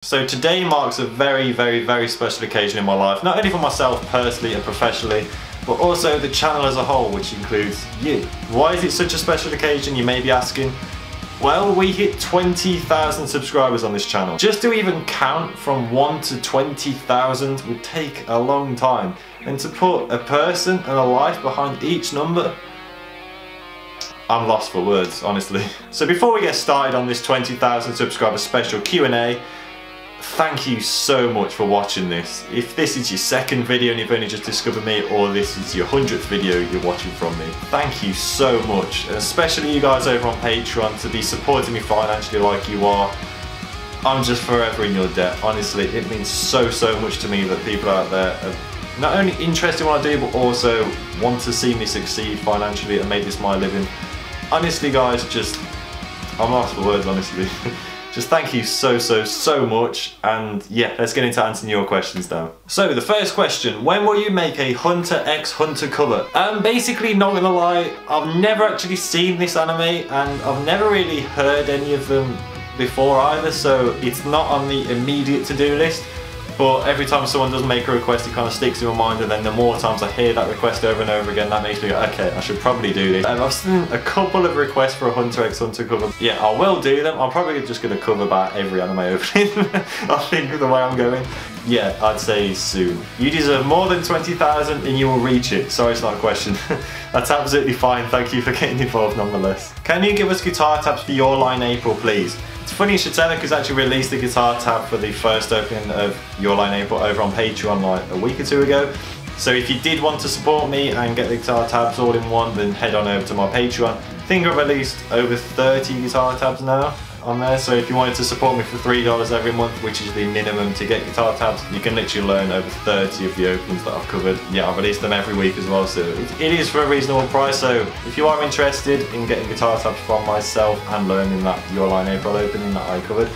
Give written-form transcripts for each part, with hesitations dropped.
So today marks a very, very, very special occasion in my life, not only for myself personally and professionally, but also the channel as a whole, which includes you. Why is it such a special occasion, you may be asking? Well, we hit 20,000 subscribers on this channel. Just to even count from 1 to 20,000 would take a long time. And to put a person and a life behind each number, I'm lost for words, honestly. So before we get started on this 20,000 subscriber special Q&A, thank you so much for watching this. If this is your second video and you've only just discovered me, or this is your 100th video you're watching from me, thank you so much. And especially you guys over on Patreon to be supporting me financially like you are. I'm just forever in your debt. Honestly, it means so much to me that people out there are not only interested in what I do, but also want to see me succeed financially and make this my living. Honestly guys, I'm lost for words, honestly. Just thank you so much, and yeah, let's get into answering your questions now. So the first question, when will you make a Hunter x Hunter cover? Basically, not gonna lie, I've never actually seen this anime and I've never really heard any of them before either, so it's not on the immediate to-do list. But every time someone does make a request, it kind of sticks in my mind, and then the more times I hear that request over and over again, that makes me go, okay, I should probably do this. I've seen a couple of requests for a Hunter x Hunter cover. Yeah, I will do them. I'm probably just going to cover about every anime opening, I think, the way I'm going. Yeah, I'd say soon. You deserve more than 20,000 and you will reach it. Sorry, it's not a question. That's absolutely fine. Thank you for getting involved nonetheless. Can you give us guitar tabs for Your Line April, please? It's funny you should say that, because I actually released the guitar tab for the first opening of Your Line April over on Patreon like a week or two ago. So if you did want to support me and get the guitar tabs all in one, then head on over to my Patreon. I think I've released over 30 guitar tabs now on there, so if you wanted to support me for $3 every month, which is the minimum to get guitar tabs, you can literally learn over 30 of the openings that I've covered. Yeah, I've released them every week as well, so it is for a reasonable price. So if you are interested in getting guitar tabs from myself and learning that Your Line April opening that I covered,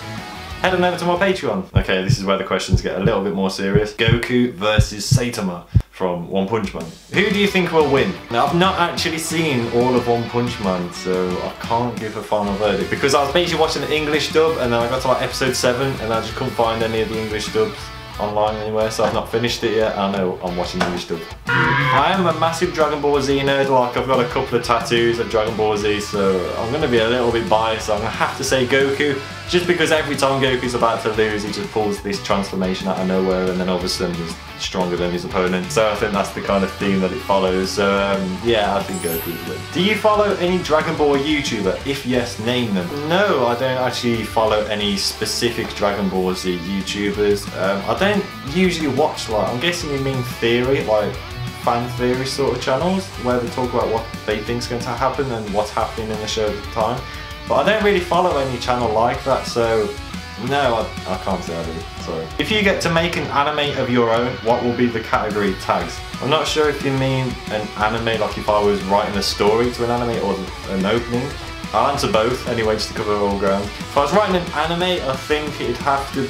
head on over to my Patreon. Okay, this is where the questions get a little bit more serious. Goku versus Saitama from One Punch Man. Who do you think will win? Now, I've not actually seen all of One Punch Man, so I can't give a final verdict, because I was basically watching the English dub, and then I got to like episode 7 and I just couldn't find any of the English dubs online anywhere, so I've not finished it yet. I know I'm watching English dub. I am a massive Dragon Ball Z nerd. Like, I've got a couple of tattoos of Dragon Ball Z, so I'm going to be a little bit biased. So I'm going to have to say Goku, just because every time Goku's about to lose, he just pulls this transformation out of nowhere, and then all of a sudden he's stronger than his opponent. So I think that's the kind of theme that it follows. So yeah, I think Goku's win. Do you follow any Dragon Ball YouTuber? If yes, name them. No, I don't actually follow any specific Dragon Ball Z YouTubers. I don't usually watch, like, I'm guessing you mean theory, like fan theory sort of channels, where they talk about what they think's going to happen and what's happening in the show at the time. But I don't really follow any channel like that, so no, I can't say I do, sorry. If you get to make an anime of your own, what will be the category tags? I'm not sure if you mean an anime, like if I was writing a story to an anime, or an opening. I'll answer both anyway, just to cover all ground. If I was writing an anime, I think it'd have to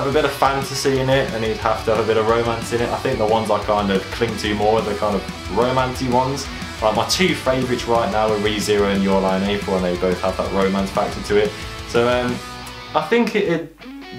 have a bit of fantasy in it, and it'd have to have a bit of romance in it. I think the ones I kind of cling to more are the kind of romantic ones. Like, my two favourites right now are ReZero and Your Line April, and they both have that romance factor to it. So I think it'd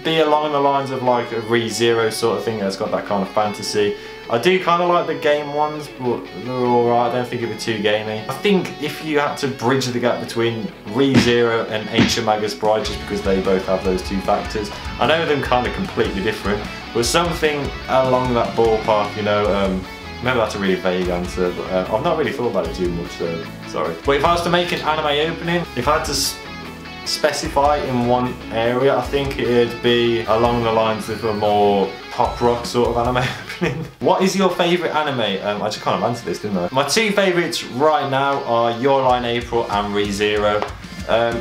be along the lines of like a ReZero sort of thing that's got that kind of fantasy. I do kind of like the game ones, but they're alright. I don't think it'd be too gamey. I think if you had to bridge the gap between ReZero and Ancient Magus Bride, just because they both have those two factors, I know them kind of completely different, but something along that ballpark, you know. Maybe that's a really vague answer, but I've not really thought about it too much, so sorry. But if I was to make an anime opening, if I had to specify in one area, I think it'd be along the lines of a more pop rock sort of anime opening. What is your favourite anime? I just kind of answered this, didn't I? My two favourites right now are Your Line April and ReZero.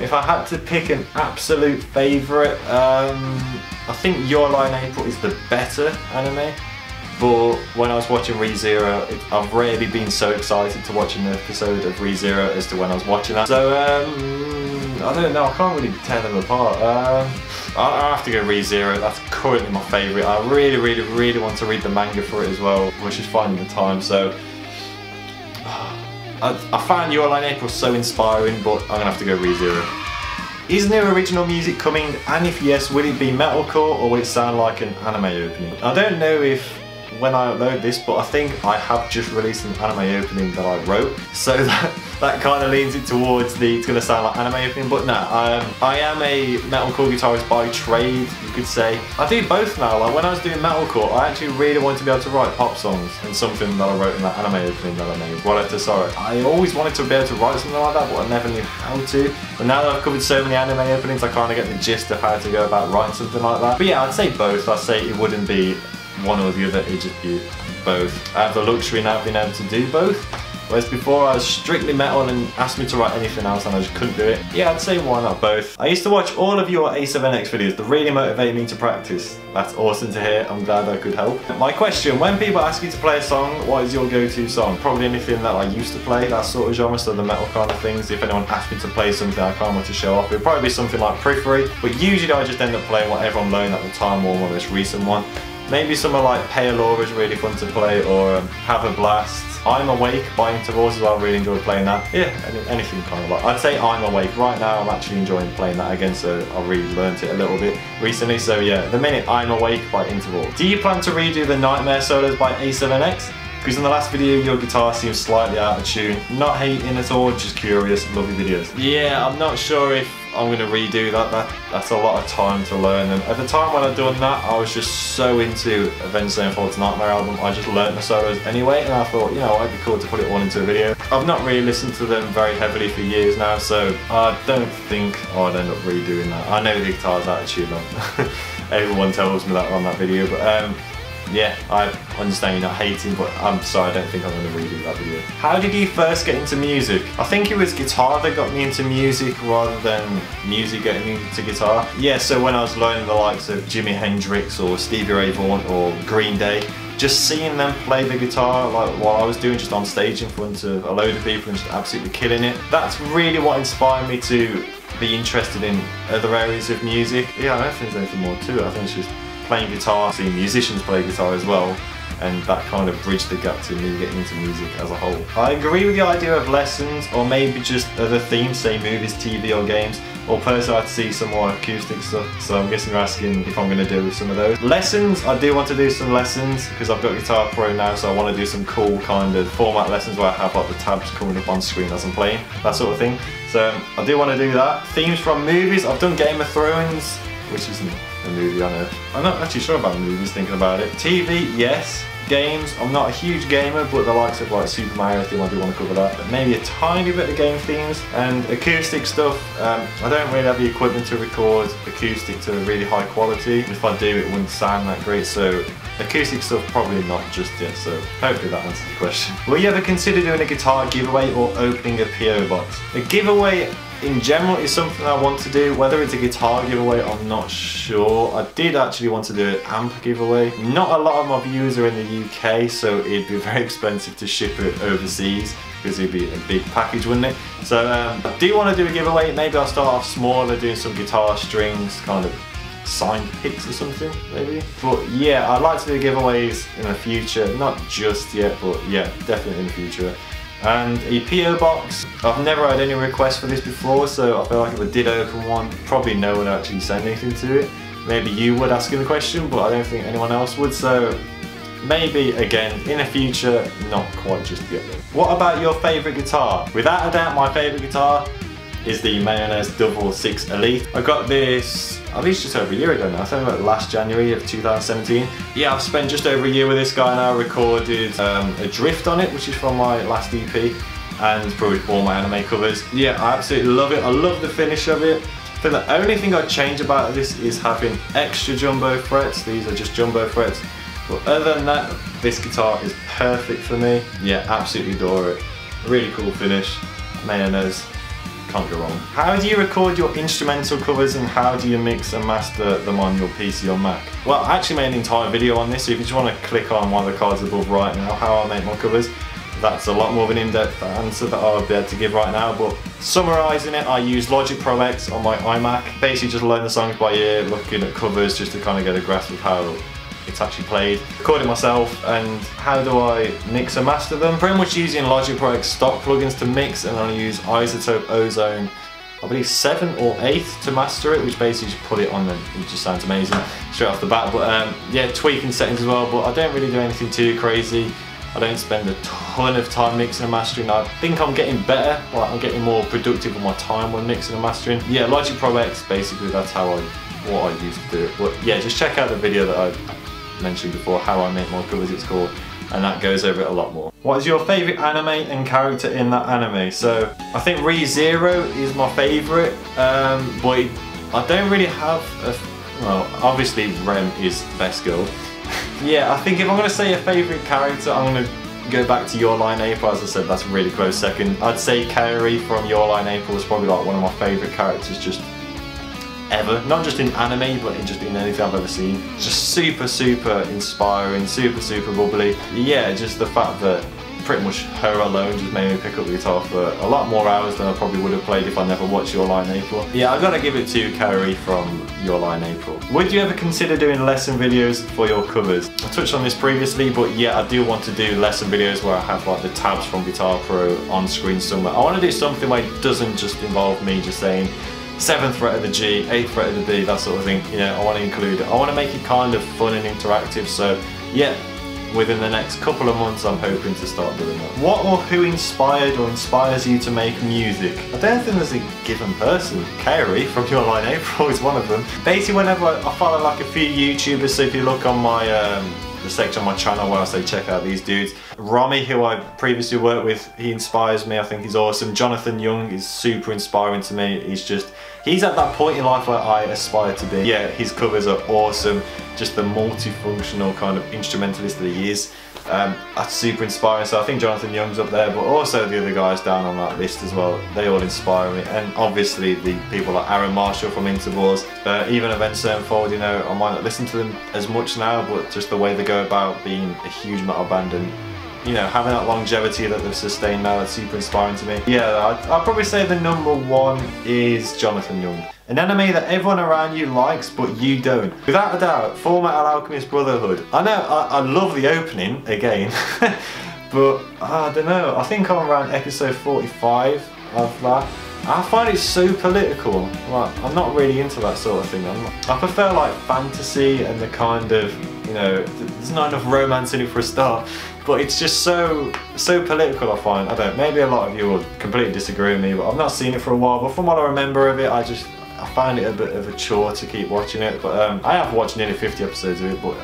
If I had to pick an absolute favourite, I think Your Line April is the better anime. But when I was watching ReZero, I've rarely been so excited to watch an episode of ReZero as to when I was watching that. So, I don't know, I can't really tear them apart. I'll have to go ReZero, that's currently my favourite. I really want to read the manga for it as well, which is finding the time, so I found Your Line April so inspiring, but I'm going to have to go ReZero. Is new original music coming, and if yes, will it be metalcore or will it sound like an anime opening? I don't know if when I upload this, but I think I have just released an anime opening that I wrote, so that kind of leans it towards it's going to sound like anime opening. But no, I am a metalcore guitarist by trade, you could say. I do both now. Like when I was doing metalcore, I actually really wanted to be able to write pop songs, and something that I wrote in that anime opening that I made, Well After Sorrow. I always wanted to be able to write something like that, but I never knew how to. But now that I've covered so many anime openings, I kind of get the gist of how to go about writing something like that. But yeah, I'd say both. I'd say it wouldn't be one or the other, it'd just be both. I have the luxury now of being able to do both, whereas before I was strictly metal and asked me to write anything else and I just couldn't do it. Yeah, I'd say why not both. I used to watch all of your A7X videos, they really motivate me to practice. That's awesome to hear, I'm glad I could help. My question, when people ask you to play a song, what is your go-to song? Probably anything that I used to play, that sort of genre, so the metal kind of things. If anyone asked me to play something I can't want to show off, it would probably be something like Periphery, but usually I just end up playing whatever I'm learning at the time or my most recent one. Maybe something like Pale Aura is really fun to play, or Have a Blast. I'm Awake by Intervals as well, I really enjoy playing that. Yeah, anything kind of like. I'd say I'm Awake. Right now I'm actually enjoying playing that again, so I really learnt it a little bit recently. So yeah, the minute I'm Awake by Intervals. Do you plan to redo the Nightmare solos by A7X? Because in the last video your guitar seems slightly out of tune. Not hating at all, just curious, lovely videos. Yeah, I'm not sure if I'm going to redo that. That's a lot of time to learn, and at the time when I'd done that I was just so into Avenged Sevenfold's Nightmare album, I just learnt the solos anyway, and I thought, you know, it'd be cool to put it all into a video. I've not really listened to them very heavily for years now, so I don't think I'd end up redoing that. I know the guitar's out of tune though. Everyone tells me that on that video, but yeah, I understand you're not hating, but I'm sorry, I don't think I'm going to redo that video. How did you first get into music? I think it was guitar that got me into music rather than music getting me into guitar. Yeah, so when I was learning the likes of Jimi Hendrix or Stevie Ray Vaughan or Green Day, just seeing them play the guitar like while I was doing, just on stage in front of a load of people and just absolutely killing it. That's really what inspired me to be interested in other areas of music. Yeah, I don't think there's anything more to it. I think it's just playing guitar, seeing musicians play guitar as well, and that kind of bridged the gap to me getting into music as a whole. I agree with the idea of lessons, or maybe just other themes, say movies, TV or games, or personally I'd see some more acoustic stuff, so I'm guessing you're asking if I'm going to do some of those. Lessons, I do want to do some lessons because I've got Guitar Pro now, so I want to do some cool kind of format lessons where I have like the tabs coming up on screen as I'm playing, that sort of thing. So I do want to do that. Themes from movies, I've done Game of Thrones, which isn't a movie, I know. I'm not actually sure about movies thinking about it. TV, yes. Games, I'm not a huge gamer, but the likes of like Super Mario theme, I do want to cover that. But maybe a tiny bit of game themes. And acoustic stuff, I don't really have the equipment to record acoustic to really high quality. If I do, it wouldn't sound that great, so acoustic stuff probably not just yet, so hopefully that answers the question. Will you ever consider doing a guitar giveaway or opening a PO box? A giveaway in general is something I want to do. Whether it's a guitar giveaway, I'm not sure. I did actually want to do an amp giveaway. Not a lot of my viewers are in the UK, so it'd be very expensive to ship it overseas because it'd be a big package, wouldn't it? So I do want to do a giveaway. Maybe I'll start off smaller, doing some guitar strings, kind of signed picks or something, maybe. But yeah, I'd like to do giveaways in the future. Not just yet, but yeah, definitely in the future. And a PO box, I've never had any requests for this before, so I feel like if I did open one, probably no one would actually send anything to it. Maybe you would asking the question, but I don't think anyone else would, so maybe again in the future, not quite just yet. What about your favourite guitar? Without a doubt, my favourite guitar is the MattyyyM Double 6 Elite. I got this, I think it's just over a year ago now, I think about last January of 2017. Yeah, I've spent just over a year with this guy now, recorded a drift on it, which is from my last EP, and probably all my anime covers. Yeah, I absolutely love it, I love the finish of it. I think the only thing I'd change about this is having extra jumbo frets. These are just jumbo frets. But other than that, this guitar is perfect for me. Yeah, absolutely adore it. Really cool finish. MattyyyM. Can't go wrong. How do you record your instrumental covers and how do you mix and master them on your PC or Mac? Well, I actually made an entire video on this, so if you just want to click on one of the cards above right now, how I make my covers, that's a lot more of an in-depth answer that I'll be able to give right now, but summarising it, I use Logic Pro X on my iMac. Basically just learn the songs by ear, looking at covers just to kind of get a grasp of how it's actually played, record it myself. And how do I mix and master them? Pretty much using Logic Pro X stock plugins to mix, and I use Isotope Ozone I believe 7th or 8th to master it, which basically just put it on and it just sounds amazing straight off the bat. But yeah, tweaking settings as well, but I don't really do anything too crazy. I don't spend a ton of time mixing and mastering. I think I'm getting better, like I'm getting more productive with my time when mixing and mastering. Yeah, Logic Pro X, basically that's what I used to do it. But yeah, just check out the video that I mentioned before, How I Make My Covers it's called, and that goes over it a lot more. What is your favourite anime and character in that anime? So I think Re:Zero is my favourite, but I don't really have well, obviously Rem is best girl. Yeah, I think if I'm going to say a favourite character, I'm going to go back to Your Lie in April. As I said, that's a really close second. I'd say Kaori from Your Lie in April is probably like one of my favourite characters just ever. Not just in anime, but just in anything I've ever seen. Just super, super inspiring, super, super bubbly. Yeah, just the fact that pretty much her alone just made me pick up the guitar for a lot more hours than I probably would have played if I never watched Your Lie in April. Yeah, I gotta give it to Kaori from Your Lie in April. Would you ever consider doing lesson videos for your covers? I touched on this previously, but yeah, I do want to do lesson videos where I have like the tabs from Guitar Pro on screen somewhere. I want to do something where it doesn't just involve me just saying 7th fret of the G, 8th fret of the B, that sort of thing. You know, I want to include it. I want to make it kind of fun and interactive, so yeah, within the next couple of months I'm hoping to start doing that. What or who inspired or inspires you to make music? I don't think there's a given person. Kaori from Your Lie in April is one of them. Basically whenever I follow like a few YouTubers, so if you look on my the section on my channel where I say check out these dudes. Romy, who I previously worked with, he inspires me, I think he's awesome. Jonathan Young is super inspiring to me. He's at that point in life where I aspire to be. Yeah, his covers are awesome. Just the multifunctional kind of instrumentalist that he is. That's super inspiring, so I think Jonathan Young's up there, but also the other guys down on that list as well. They all inspire me, and obviously the people like Aaron Marshall from Intervals, even Events Unfold, you know, I might not listen to them as much now, but just the way they go about being a huge metal band and, you know, having that longevity that they've sustained now, that's super inspiring to me. Yeah, I'd probably say the #1 is Jonathan Young. An anime that everyone around you likes, but you don't. Without a doubt, Fullmetal Alchemist Brotherhood. I know, I love the opening, again, but I don't know, I think I'm around episode 45 of that. I find it so political. Like, I'm not really into that sort of thing. I prefer like fantasy and the kind of, you know, there's not enough romance in it for a start, but it's just so political, I find. I don't, maybe a lot of you will completely disagree with me, but I've not seen it for a while, but from what I remember of it, I find it a bit of a chore to keep watching it. But I have watched nearly 50 episodes of it, but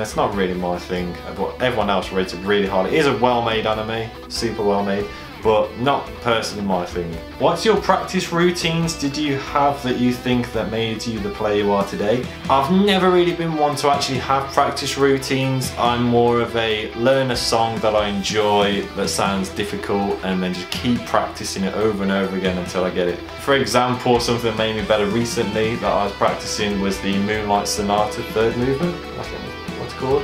it's not really my thing. But everyone else rates it really hard. It is a well-made anime, super well-made, but not personally my thing. What's your practice routines did you have that you think that made you the player you are today? I've never really been one to actually have practice routines. I'm more of a learn a song that I enjoy that sounds difficult and then just keep practicing it over and over again until I get it. For example, something that made me better recently that I was practicing was the Moonlight Sonata 3rd movement. I think that's what it's called.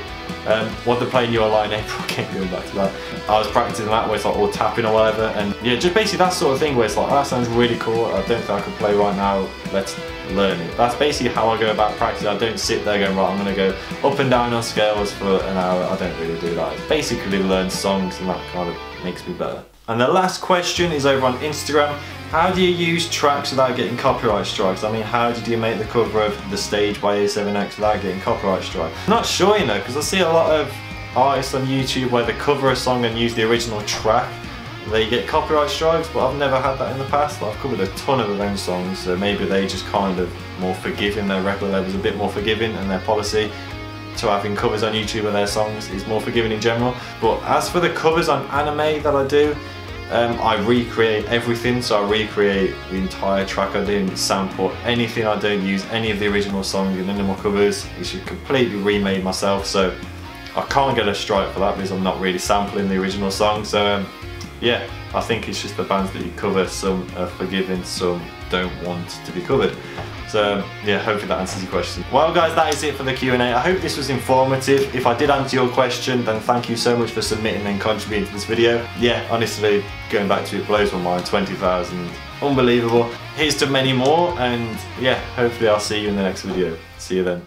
What they're playing Your Lie in April, I can't go back to that. I was practicing that where it's like all tapping or whatever, and yeah, just basically that sort of thing where it's like, that sounds really cool, I don't think I could play right now, let's learn it. That's basically how I go about practice. I don't sit there going, right, I'm going to go up and down on scales for an hour. I don't really do that. It's basically learn songs, and that kind of makes me better. And the last question is over on Instagram. How do you use tracks without getting copyright strikes? I mean, how did you make the cover of The Stage by A7X without getting copyright strike? I'm not sure, you know, because I see a lot of artists on YouTube where they cover a song and use the original track. They get copyright strikes, but I've never had that in the past. I've covered a ton of their own songs, so maybe they just kind of more forgiving, their record label's a bit more forgiving, and their policy to having covers on YouTube of their songs is more forgiving in general. But as for the covers on anime that I do, I recreate everything, so I recreate the entire track. I didn't sample anything, I don't use any of the original song in any of my covers. It's completely remade myself, so I can't get a strike for that because I'm not really sampling the original song. So yeah, I think it's just the bands that you cover, some are forgiving, some don't want to be covered. So yeah, hopefully that answers your question. Well guys, that is it for the Q&A. I hope this was informative. If I did answer your question, then thank you so much for submitting and contributing to this video. Yeah, honestly, going back to it blows my mind, 20,000, unbelievable. Here's to many more, and yeah, hopefully I'll see you in the next video. See you then.